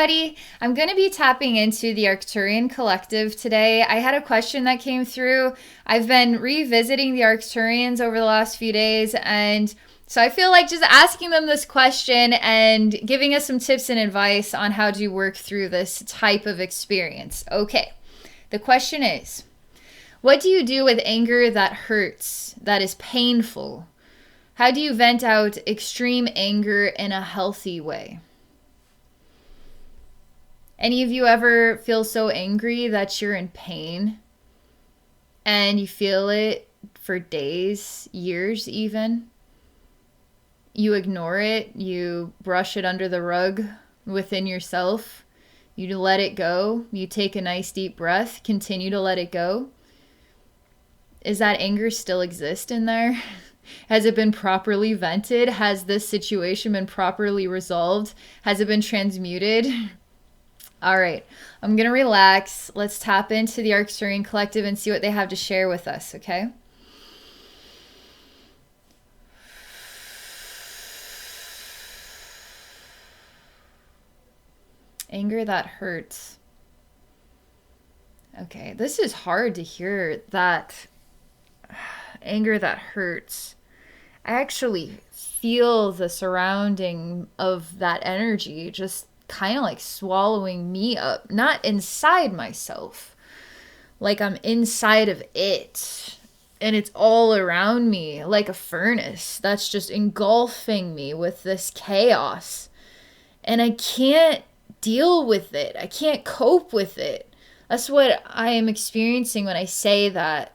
everybody. I'm going to be tapping into the Arcturian collective today. I had a question that came through. I've been revisiting the Arcturians over the last few days, and so I feel like just asking them this question and giving us some tips and advice on how to work through this type of experience. Okay, the question is, what do you do with anger that hurts, that is painful? How do you vent out extreme anger in a healthy way? Any of you ever feel so angry that you're in pain and you feel it for days, years even? You ignore it, you brush it under the rug within yourself, you let it go, you take a nice deep breath, continue to let it go. Is that anger still exist in there? Has it been properly vented? Has this situation been properly resolved? Has it been transmuted? All right, I'm going to relax. Let's tap into the Arcturian collective and see what they have to share with us, okay? Anger that hurts. Okay, this is hard to hear, that anger that hurts. I actually feel the surrounding of that energy just kind of like swallowing me up, not inside myself, like I'm inside of it and it's all around me like a furnace that's just engulfing me with this chaos, and I can't deal with it. I can't cope with it. That's what I am experiencing when I say that.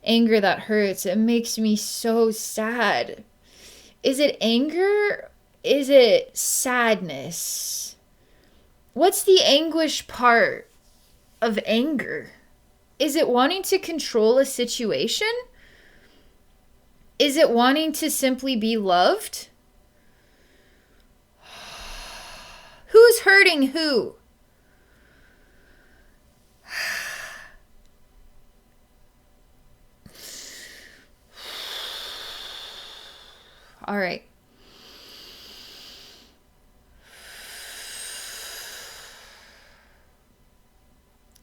Anger that hurts. It makes me so sad. Is it anger? Is it sadness? What's the anguish part of anger? Is it wanting to control a situation? Is it wanting to simply be loved? Who's hurting who? All right.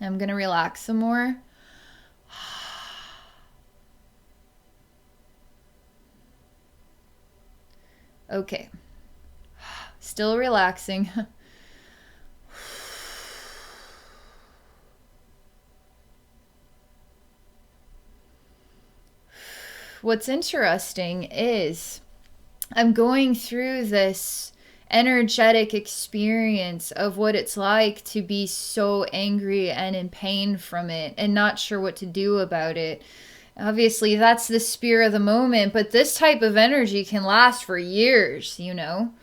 I'm going to relax some more. Okay. Still relaxing. What's interesting is I'm going through this energetic experience of what it's like to be so angry and in pain from it and not sure what to do about it. Obviously, that's the spear of the moment, but this type of energy can last for years, you know?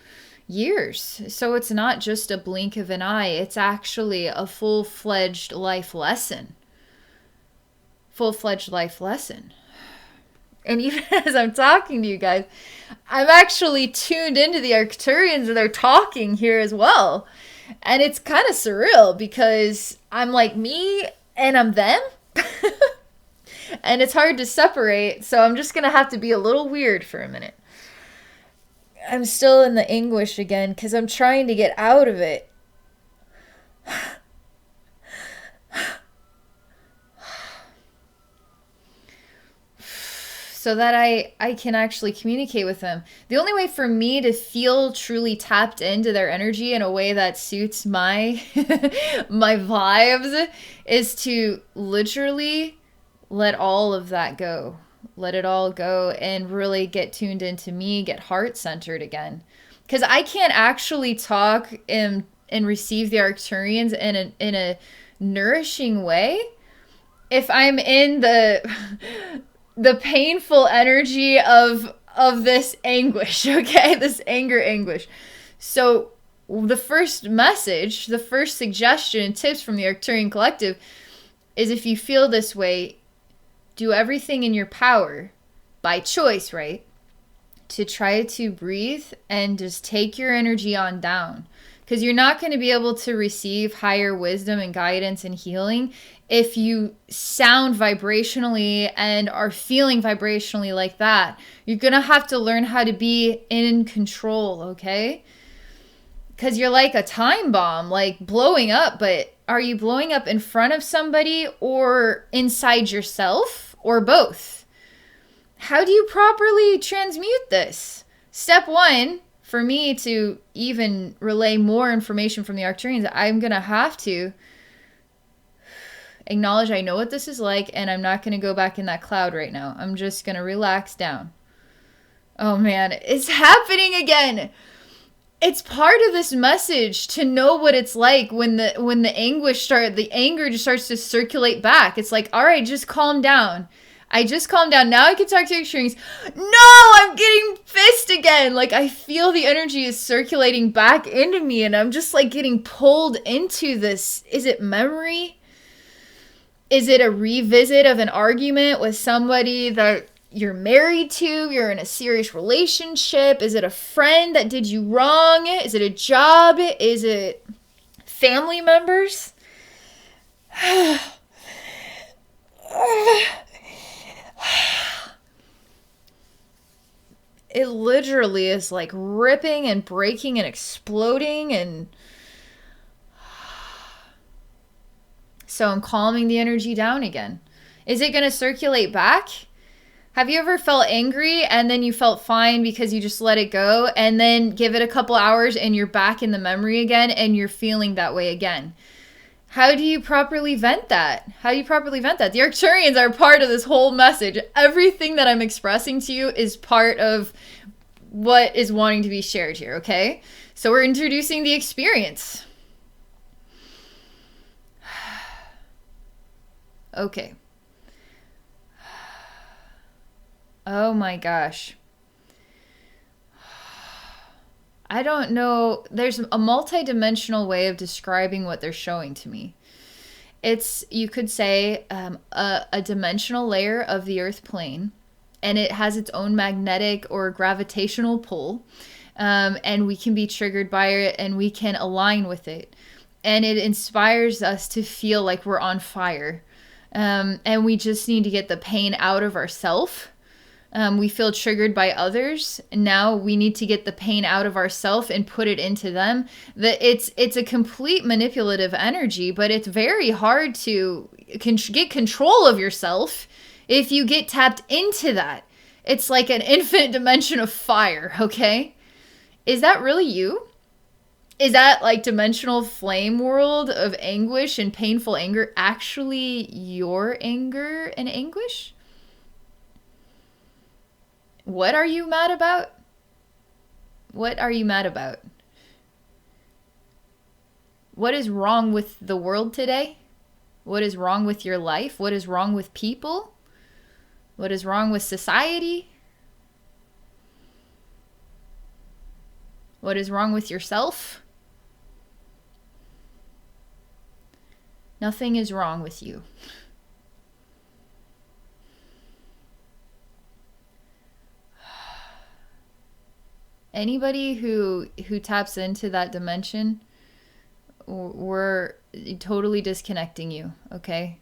Years. So it's not just a blink of an eye, it's actually a full-fledged life lesson. Full-fledged life lesson. And even as I'm talking to you guys, I'm actually tuned into the Arcturians and they're talking here as well. And it's kind of surreal because I'm like me and I'm them. And it's hard to separate. So I'm just going to have to be a little weird for a minute. I'm still in the anguish again because I'm trying to get out of it. So that I can actually communicate with them. The only way for me to feel truly tapped into their energy in a way that suits my my vibes is to literally let all of that go. Let it all go and really get tuned into me, get heart-centered again. Because I can't actually talk and receive the Arcturians in a nourishing way if I'm in the painful energy of this anguish, okay? This anger anguish. So the first message, the first suggestion and tips from the Arcturian collective is, if you feel this way, do everything in your power, by choice, right? To try to breathe and just take your energy on down. Because you're not going to be able to receive higher wisdom and guidance and healing if you sound vibrationally and are feeling vibrationally like that. You're going to have to learn how to be in control, okay? Because you're like a time bomb, like blowing up, but are you blowing up in front of somebody or inside yourself or both? How do you properly transmute this? Step one, for me to even relay more information from the Arcturians, I'm going to have to acknowledge I know what this is like, and I'm not going to go back in that cloud right now. I'm just going to relax down. Oh man, it's happening again. It's part of this message to know what it's like when the anger just starts to circulate back. It's like, all right, just calm down. I just calmed down. Now I can talk to your strings. No, I'm getting pissed again. Like, I feel the energy is circulating back into me, and I'm just like getting pulled into this. Is it memory? Is it a revisit of an argument with somebody that you're married to? You're in a serious relationship? Is it a friend that did you wrong? Is it a job? Is it family members? It literally is like ripping and breaking and exploding, and so I'm calming the energy down again. Is it going to circulate back? Have you ever felt angry and then you felt fine because you just let it go, and then give it a couple hours and you're back in the memory again and you're feeling that way again? How do you properly vent that? How do you properly vent that? The Arcturians are part of this whole message. Everything that I'm expressing to you is part of what is wanting to be shared here, okay? So we're introducing the experience. Okay. Oh my gosh. I don't know. There's a multi-dimensional way of describing what they're showing to me. It's, you could say, a dimensional layer of the earth plane, and it has its own magnetic or gravitational pull, and we can be triggered by it, and we can align with it, and it inspires us to feel like we're on fire, and we just need to get the pain out of ourselves. We feel triggered by others. Now we need to get the pain out of ourselves and put it into them. It's a complete manipulative energy, but it's very hard to get control of yourself if you get tapped into that. It's like an infinite dimension of fire, okay? Is that really you? Is that like dimensional flame world of anguish and painful anger actually your anger and anguish? What are you mad about? What are you mad about? What is wrong with the world today? What is wrong with your life? What is wrong with people? What is wrong with society? What is wrong with yourself? Nothing is wrong with you. Anybody who taps into that dimension, we're totally disconnecting you, okay?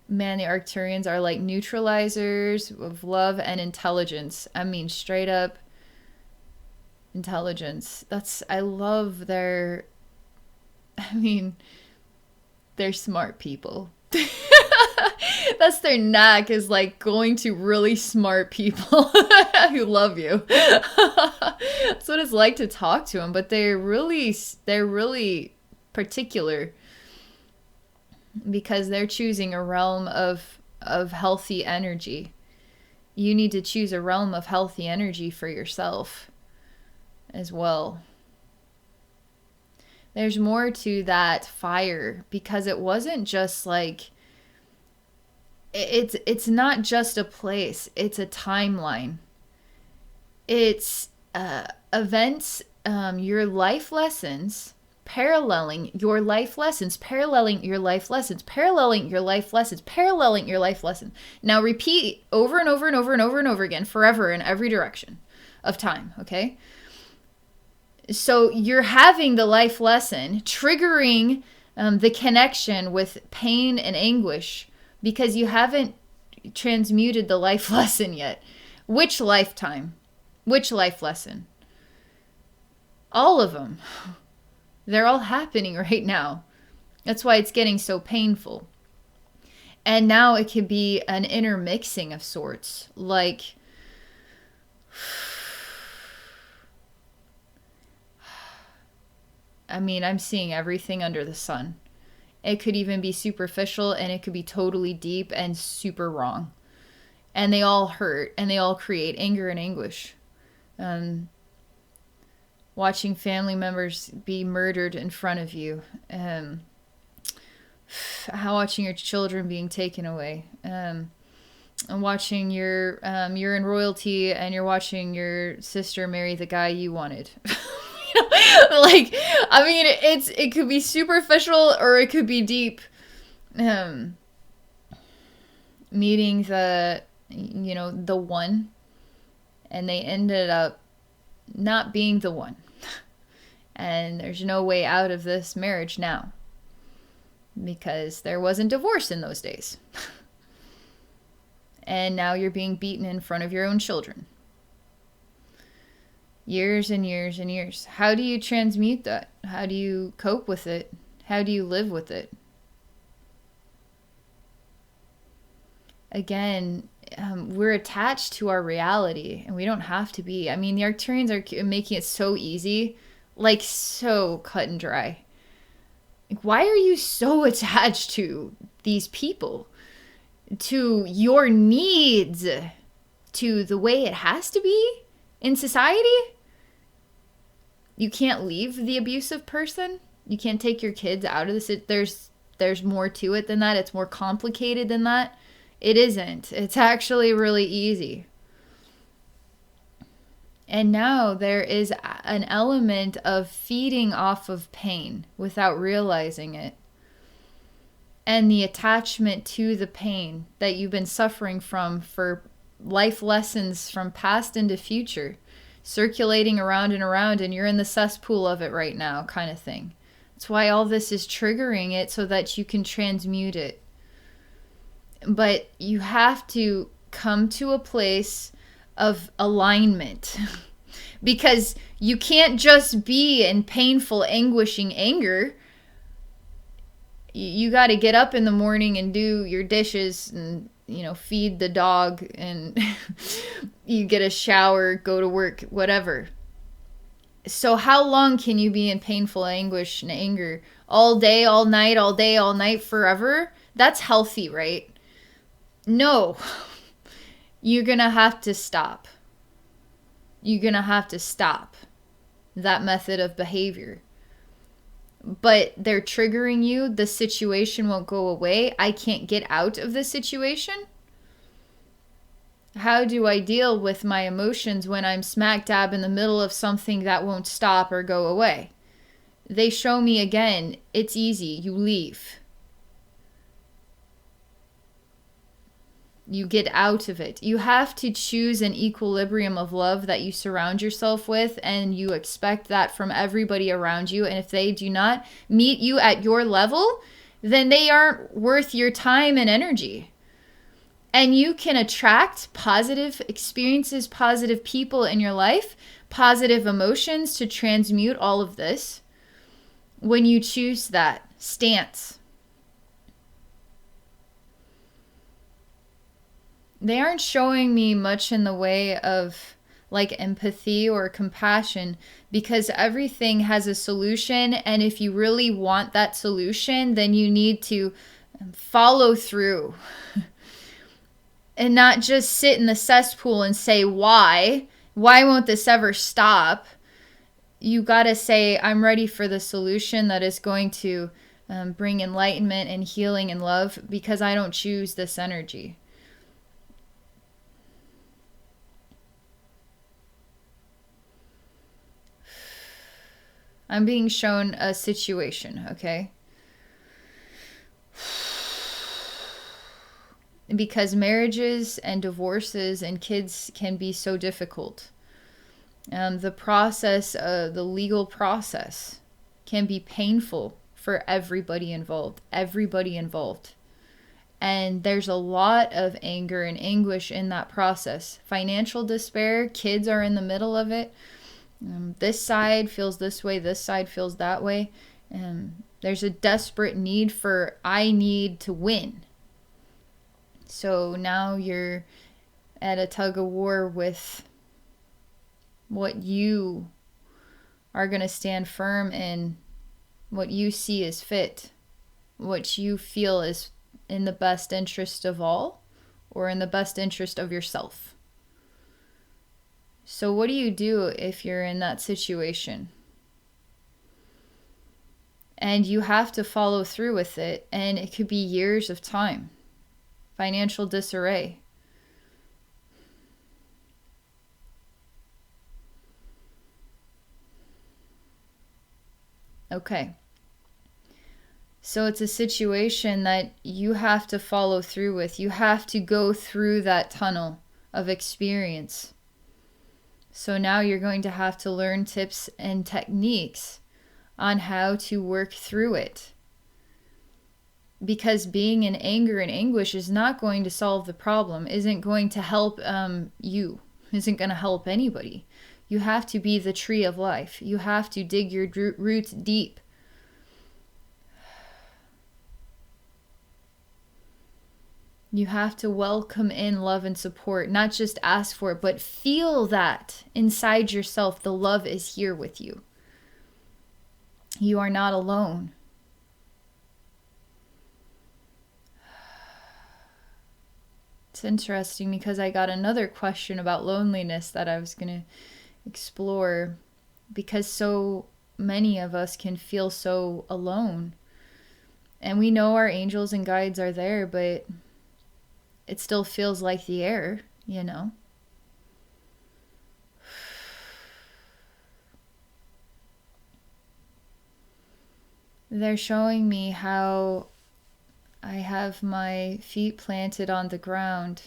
Man, the Arcturians are like neutralizers of love and intelligence. I mean, straight up intelligence. I love they're smart people. That's their knack, is like going to really smart people who love you. That's what it's like to talk to them, but they're really particular because they're choosing a realm of healthy energy. You need to choose a realm of healthy energy for yourself as well. There's more to that fire, because it wasn't just like, it's not just a place, it's a timeline. It's events, your life lessons, paralleling your life lessons, paralleling your life lessons, paralleling your life lessons, paralleling your life lessons. Now repeat over and over and over and over and over again, forever, in every direction of time, okay? So you're having the life lesson, triggering the connection with pain and anguish, because you haven't transmuted the life lesson yet. Which lifetime? Which life lesson? All of them. They're all happening right now. That's why it's getting so painful. And now it could be an intermixing of sorts. Like, I mean, I'm seeing everything under the sun. It could even be superficial, and it could be totally deep and super wrong. And they all hurt, and they all create anger and anguish. Watching family members be murdered in front of you. Watching your children being taken away. And watching you're in royalty, and you're watching your sister marry the guy you wanted. Like, I mean, it could be superficial or it could be deep. Meeting the one, and they ended up not being the one. And there's no way out of this marriage now, because there wasn't divorce in those days. And now you're being beaten in front of your own children. Years and years and years. How do you transmute that? How do you cope with it? How do you live with it? Again, we're attached to our reality, and we don't have to be. I mean, the Arcturians are making it so easy, like so cut and dry. Like, why are you so attached to these people? To your needs? To the way it has to be in society? You can't leave the abusive person. You can't take your kids out of this. There's more to it than that. It's more complicated than that. It isn't. It's actually really easy. And now there is an element of feeding off of pain without realizing it. And the attachment to the pain that you've been suffering from for life lessons from past into future, circulating around and around, and you're in the cesspool of it right now, kind of thing. That's why all this is triggering it, so that you can transmute it. But you have to come to a place of alignment. Because you can't just be in painful, anguishing anger. You got to get up in the morning and do your dishes and, feed the dog, and you get a shower, go to work, whatever. So how long can you be in painful anguish and anger? All day, all night, all day, all night, forever? That's healthy, right? No. You're going to have to stop. You're going to have to stop that method of behavior. But they're triggering you. The situation won't go away. I can't get out of the situation. How do I deal with my emotions when I'm smack dab in the middle of something that won't stop or go away? They show me again, it's easy. You leave. You get out of it. You have to choose an equilibrium of love that you surround yourself with, and you expect that from everybody around you. And if they do not meet you at your level, then they aren't worth your time and energy. And you can attract positive experiences, positive people in your life, positive emotions to transmute all of this when you choose that stance. They aren't showing me much in the way of like empathy or compassion, because everything has a solution. And if you really want that solution, then you need to follow through and not just sit in the cesspool and say, why won't this ever stop? You got to say, I'm ready for the solution that is going to bring enlightenment and healing and love, because I don't choose this energy. I'm being shown a situation, okay? Because marriages and divorces and kids can be so difficult. The process, the legal process, can be painful for everybody involved. Everybody involved. And there's a lot of anger and anguish in that process. Financial despair, kids are in the middle of it. This side feels this way, this side feels that way. There's a desperate need for, I need to win. So now you're at a tug of war with what you are going to stand firm in, what you see as fit, what you feel is in the best interest of all, or in the best interest of yourself. So what do you do if you're in that situation? And you have to follow through with it, and it could be years of time. Financial disarray. Okay. So it's a situation that you have to follow through with. You have to go through that tunnel of experience. So now you're going to have to learn tips and techniques on how to work through it. Because being in anger and anguish is not going to solve the problem, isn't going to help you, isn't going to help anybody. You have to be the tree of life. You have to dig your roots deep. You have to welcome in love and support, not just ask for it, but feel that inside yourself. The love is here with you. You are not alone. It's interesting because I got another question about loneliness that I was going to explore, because so many of us can feel so alone. And we know our angels and guides are there, but it still feels like the air, you know? They're showing me how I have my feet planted on the ground.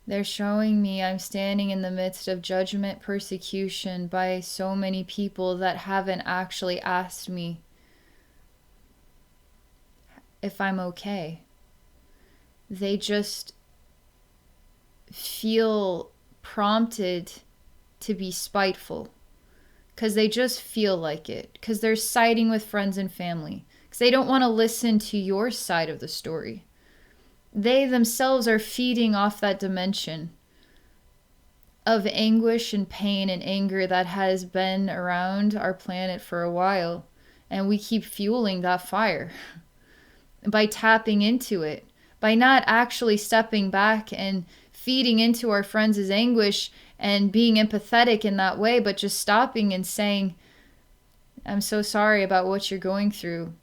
They're showing me I'm standing in the midst of judgment, persecution by so many people that haven't actually asked me if I'm okay. They just feel prompted to be spiteful because they just feel like it, because they're siding with friends and family, because they don't want to listen to your side of the story. They themselves are feeding off that dimension of anguish and pain and anger that has been around our planet for a while, and we keep fueling that fire by tapping into it, by not actually stepping back and feeding into our friends' anguish and being empathetic in that way, but just stopping and saying, I'm so sorry about what you're going through.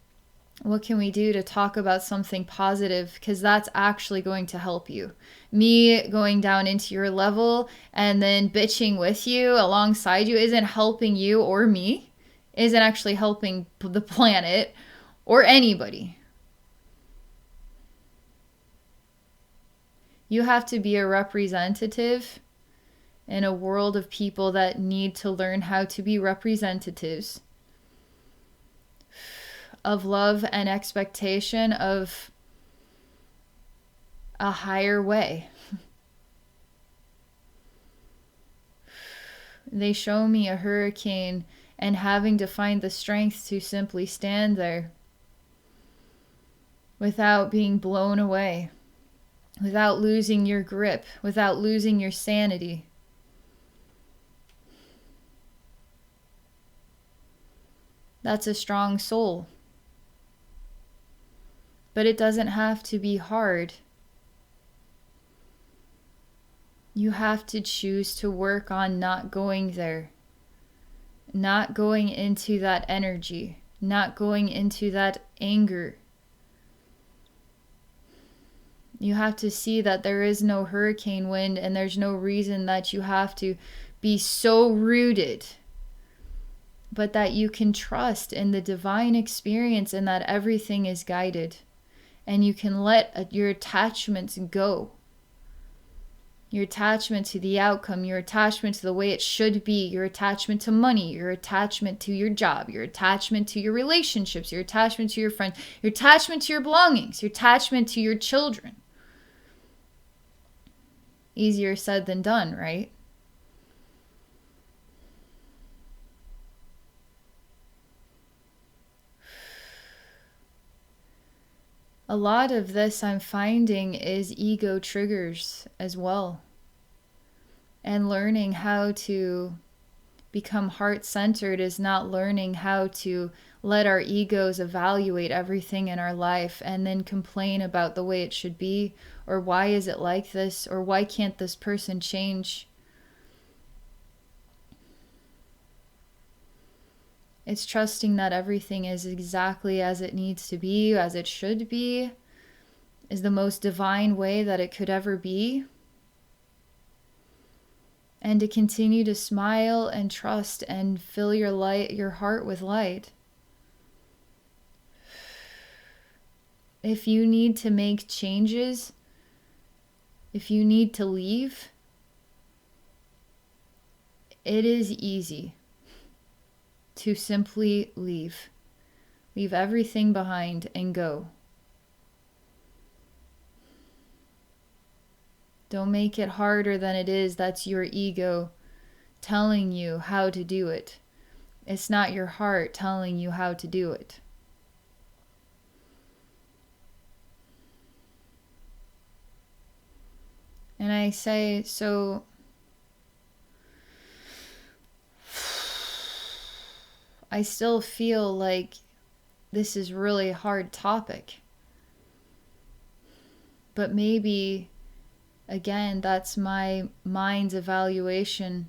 What can we do to talk about something positive? Because that's actually going to help you. Me going down into your level and then bitching with you alongside you isn't helping you or me, isn't actually helping the planet or anybody. You have to be a representative in a world of people that need to learn how to be representatives of love and expectation of a higher way. They show me a hurricane and having to find the strength to simply stand there without being blown away, without losing your grip, without losing your sanity. That's a strong soul. But it doesn't have to be hard. You have to choose to work on not going there, not going into that energy, not going into that anger. You have to see that there is no hurricane wind, and there's no reason that you have to be so rooted, but that you can trust in the divine experience and that everything is guided. And you can let your attachments go. Your attachment to the outcome, your attachment to the way it should be, your attachment to money, your attachment to your job, your attachment to your relationships, your attachment to your friends, your attachment to your belongings, your attachment to your children. Easier said than done, right? A lot of this I'm finding is ego triggers as well. And learning how to become heart-centered is not learning how to let our egos evaluate everything in our life and then complain about the way it should be, or why is it like this, or why can't this person change. It's trusting that everything is exactly as it needs to be, as it should be, is the most divine way that it could ever be. And to continue to smile and trust and fill your heart with light. If you need to make changes, if you need to leave, it is easy to simply leave. Leave everything behind and go. Don't make it harder than it is. That's your ego telling you how to do it. It's not your heart telling you how to do it. And I say, so I still feel like this is really a hard topic. But maybe, again, that's my mind's evaluation,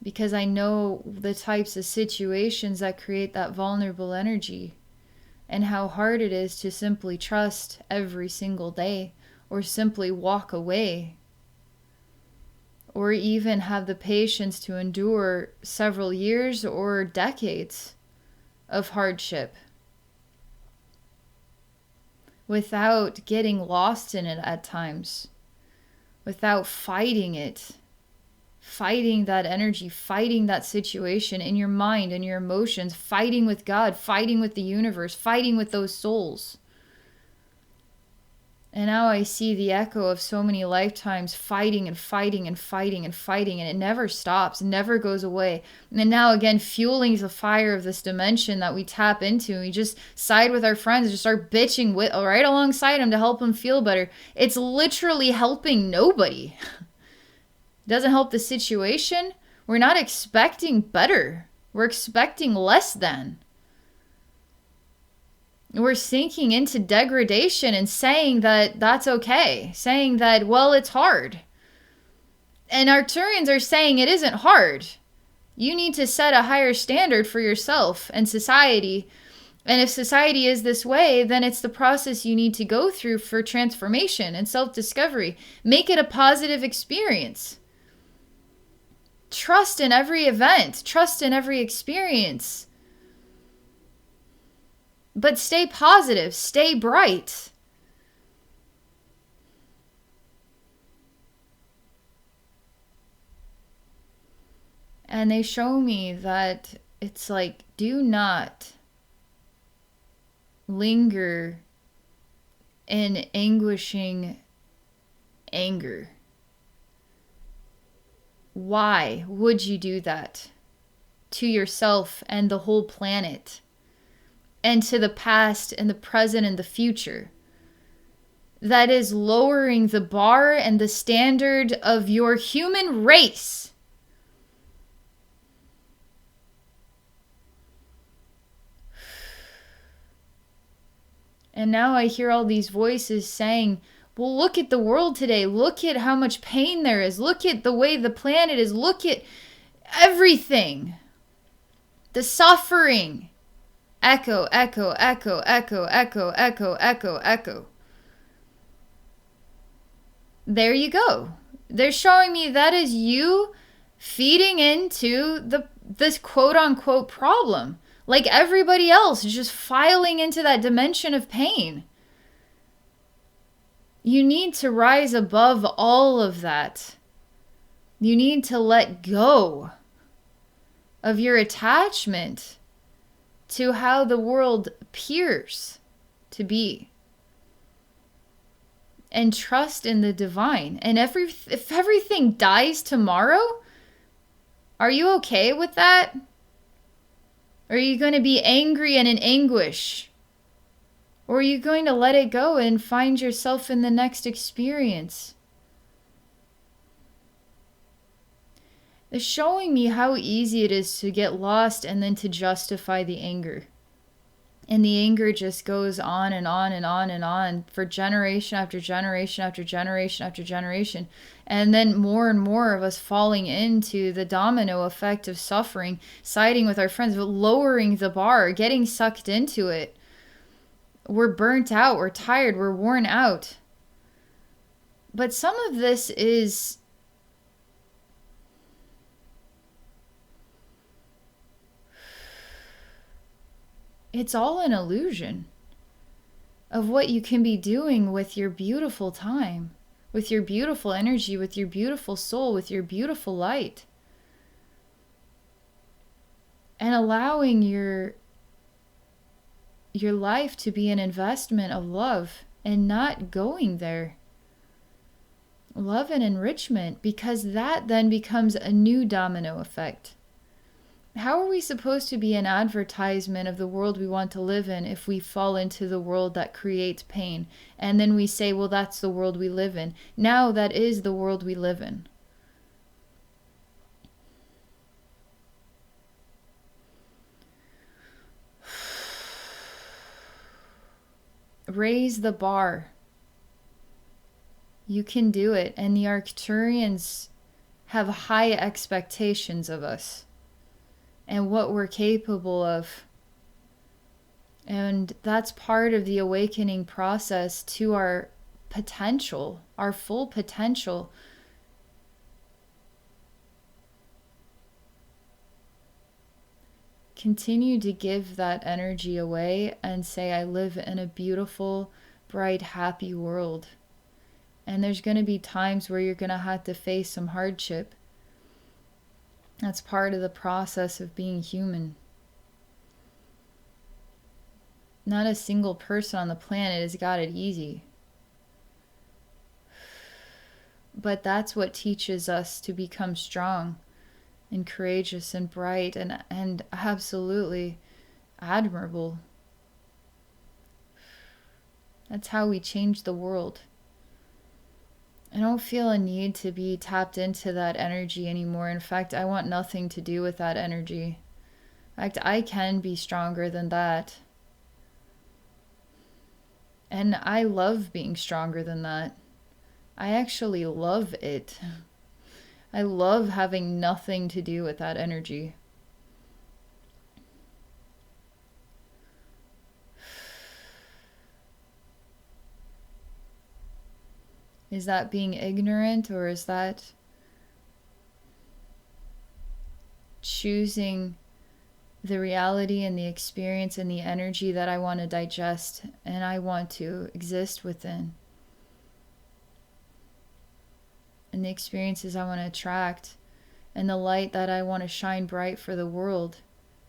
because I know the types of situations that create that vulnerable energy and how hard it is to simply trust every single day, or simply walk away, or even have the patience to endure several years or decades of hardship without getting lost in it at times, without fighting it, fighting that energy, fighting that situation in your mind and your emotions, fighting with God, fighting with the universe, fighting with those souls. And now I see the echo of so many lifetimes fighting and fighting and fighting and fighting, and it never stops, never goes away. And now again, fueling the fire of this dimension that we tap into, and we just side with our friends, just start bitching with right alongside them to help them feel better. It's literally helping nobody. It doesn't help the situation. We're not expecting better. We're expecting less than. We're sinking into degradation and saying that that's okay. Saying that, well, it's hard. And Arcturians are saying it isn't hard. You need to set a higher standard for yourself and society. And if society is this way, then it's the process you need to go through for transformation and self-discovery. Make it a positive experience. Trust in every event. Trust in every experience. But stay positive, stay bright. And they show me that it's like, do not linger in anguishing anger. Why would you do that to yourself and the whole planet? And to the past and the present and the future. That is lowering the bar and the standard of your human race. And now I hear all these voices saying, well, look at the world today. Look at how much pain there is. Look at the way the planet is. Look at everything. The suffering. Echo, echo, echo, echo, echo, echo, echo, echo. There you go. They're showing me that is you feeding into this quote-unquote problem. Like everybody else, just filing into that dimension of pain. You need to rise above all of that. You need to let go of your attachment to how the world appears to be. And trust in the divine. And if everything dies tomorrow, are you okay with that? Or are you going to be angry and in anguish? Or are you going to let it go and find yourself in the next experience? It's showing me how easy it is to get lost and then to justify the anger. And the anger just goes on and on and on and on for generation after generation after generation after generation. And then more and more of us falling into the domino effect of suffering, siding with our friends, but lowering the bar, getting sucked into it. We're burnt out, we're tired, we're worn out. But some of this is it's all an illusion of what you can be doing with your beautiful time, with your beautiful energy, with your beautiful soul, with your beautiful light. And allowing your life to be an investment of love and not going there. Love and enrichment, because that then becomes a new domino effect. How are we supposed to be an advertisement of the world we want to live in if we fall into the world that creates pain? And then we say, well, that's the world we live in. Now that is the world we live in. Raise the bar. You can do it. And the Arcturians have high expectations of us and what we're capable of. And that's part of the awakening process to our potential, our full potential. Continue to give that energy away and say, I live in a beautiful, bright, happy world. And there's going to be times where you're going to have to face some hardship. That's part of the process of being human. Not a single person on the planet has got it easy. But that's what teaches us to become strong and courageous and bright and absolutely admirable. That's how we change the world. I don't feel a need to be tapped into that energy anymore. In fact, I want nothing to do with that energy. In fact, I can be stronger than that. And I love being stronger than that. I actually love it. I love having nothing to do with that energy. Is that being ignorant, or is that choosing the reality and the experience and the energy that I want to digest and I want to exist within? And the experiences I want to attract and the light that I want to shine bright for the world,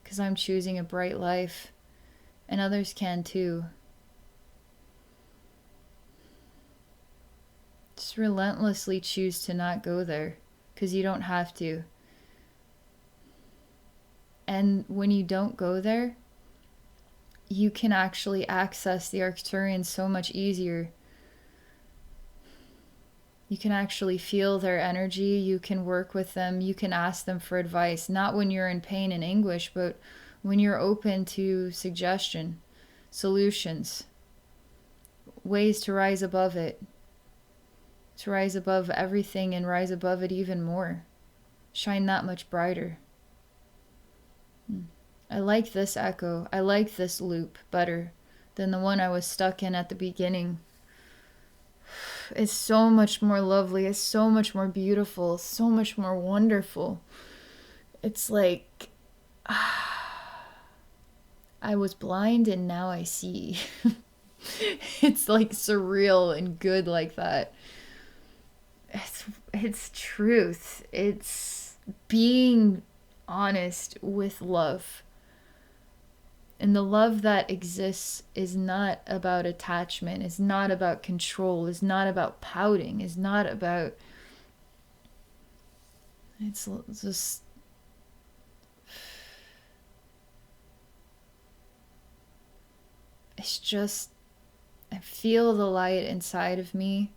because I'm choosing a bright life and others can too. Just relentlessly choose to not go there, because you don't have to. And when you don't go there, you can actually access the Arcturians so much easier. You can actually feel their energy. You can work with them. You can ask them for advice, not when you're in pain and anguish, but when you're open to suggestion, solutions, ways to rise above it. To rise above everything and rise above it even more. Shine that much brighter. I like this echo. I like this loop better than the one I was stuck in at the beginning. It's so much more lovely. It's so much more beautiful. So much more wonderful. It's like I was blind and now I see. It's like surreal and good like that. It's truth. It's being honest with love. And the love that exists is not about attachment, is not about control, is not about pouting, is not about... It's just... It's just I feel the light inside of me,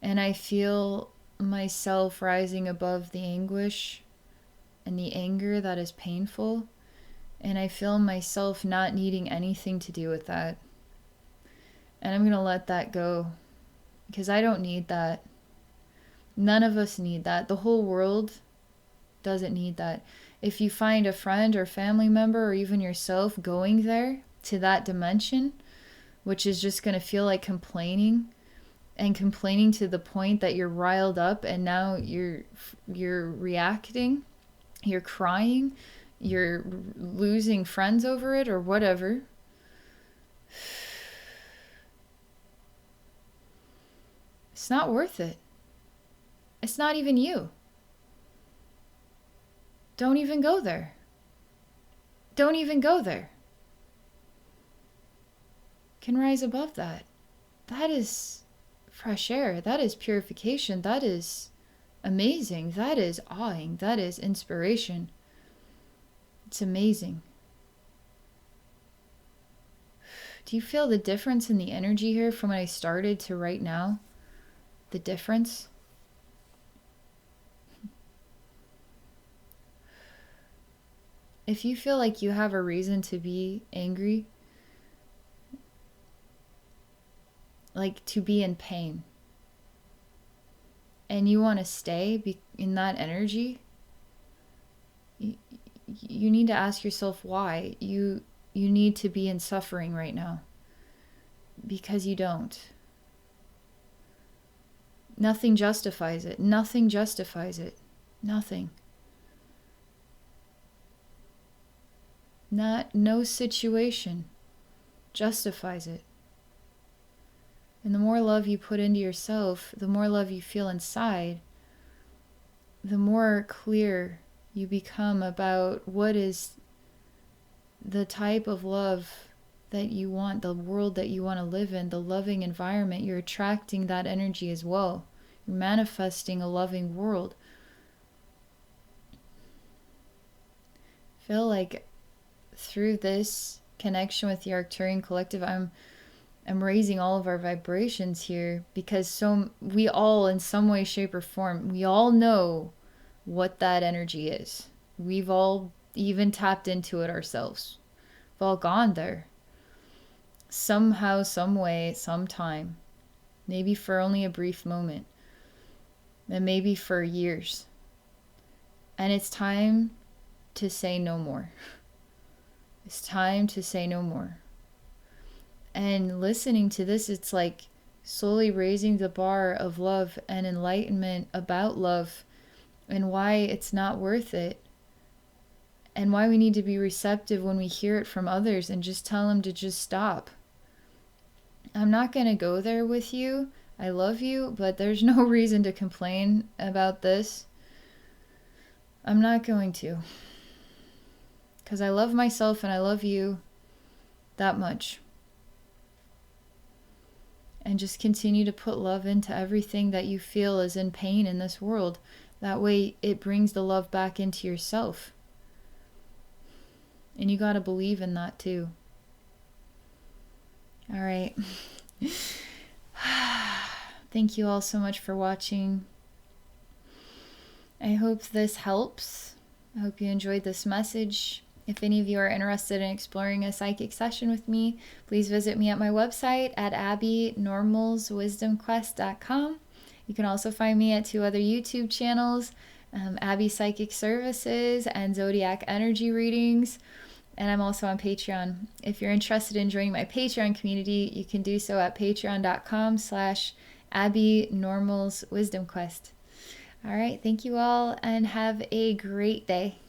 and I feel myself rising above the anguish and the anger that is painful. And I feel myself not needing anything to do with that. And I'm going to let that go because I don't need that. None of us need that. The whole world doesn't need that. If you find a friend or family member or even yourself going there to that dimension, which is just going to feel like complaining, and complaining to the point that you're riled up and now you're reacting, you're crying, you're losing friends over it or whatever. It's not worth it. It's not even you. Don't even go there. Don't even go there. Can rise above that. That is fresh air. That is purification. That is amazing. That is awing. That is inspiration. It's amazing. Do you feel the difference in the energy here from when I started to right now? The difference? If you feel like you have a reason to be angry, like to be in pain, and you want to stay in that energy, you need to ask yourself why. You need to be in suffering right now, because you don't. Nothing justifies it. Nothing justifies it. Nothing. No situation justifies it. And the more love you put into yourself, the more love you feel inside, the more clear you become about what is the type of love that you want, the world that you want to live in, the loving environment. You're attracting that energy as well. You're manifesting a loving world. I feel like through this connection with the Arcturian collective, I'm raising all of our vibrations here, because we all, in some way, shape, or form, we all know what that energy is. We've all even tapped into it ourselves. We've all gone there. Somehow, some way, sometime. Maybe for only a brief moment. And maybe for years. And it's time to say no more. It's time to say no more. And listening to this, it's like slowly raising the bar of love and enlightenment about love, and why it's not worth it, and why we need to be receptive when we hear it from others and just tell them to just stop. I'm not going to go there with you. I love you, but there's no reason to complain about this. I'm not going to. Because I love myself and I love you that much. And just continue to put love into everything that you feel is in pain in this world. That way it brings the love back into yourself. And you got to believe in that too. All right. Thank you all so much for watching. I hope this helps. I hope you enjoyed this message. If any of you are interested in exploring a psychic session with me, please visit me at my website at abbeynormalswisdomquest.com. You can also find me at 2 other YouTube channels, Abbey Psychic Services and Zodiac Energy Readings. And I'm also on Patreon. If you're interested in joining my Patreon community, you can do so at patreon.com/abbeynormalswisdomquest. All right, thank you all and have a great day.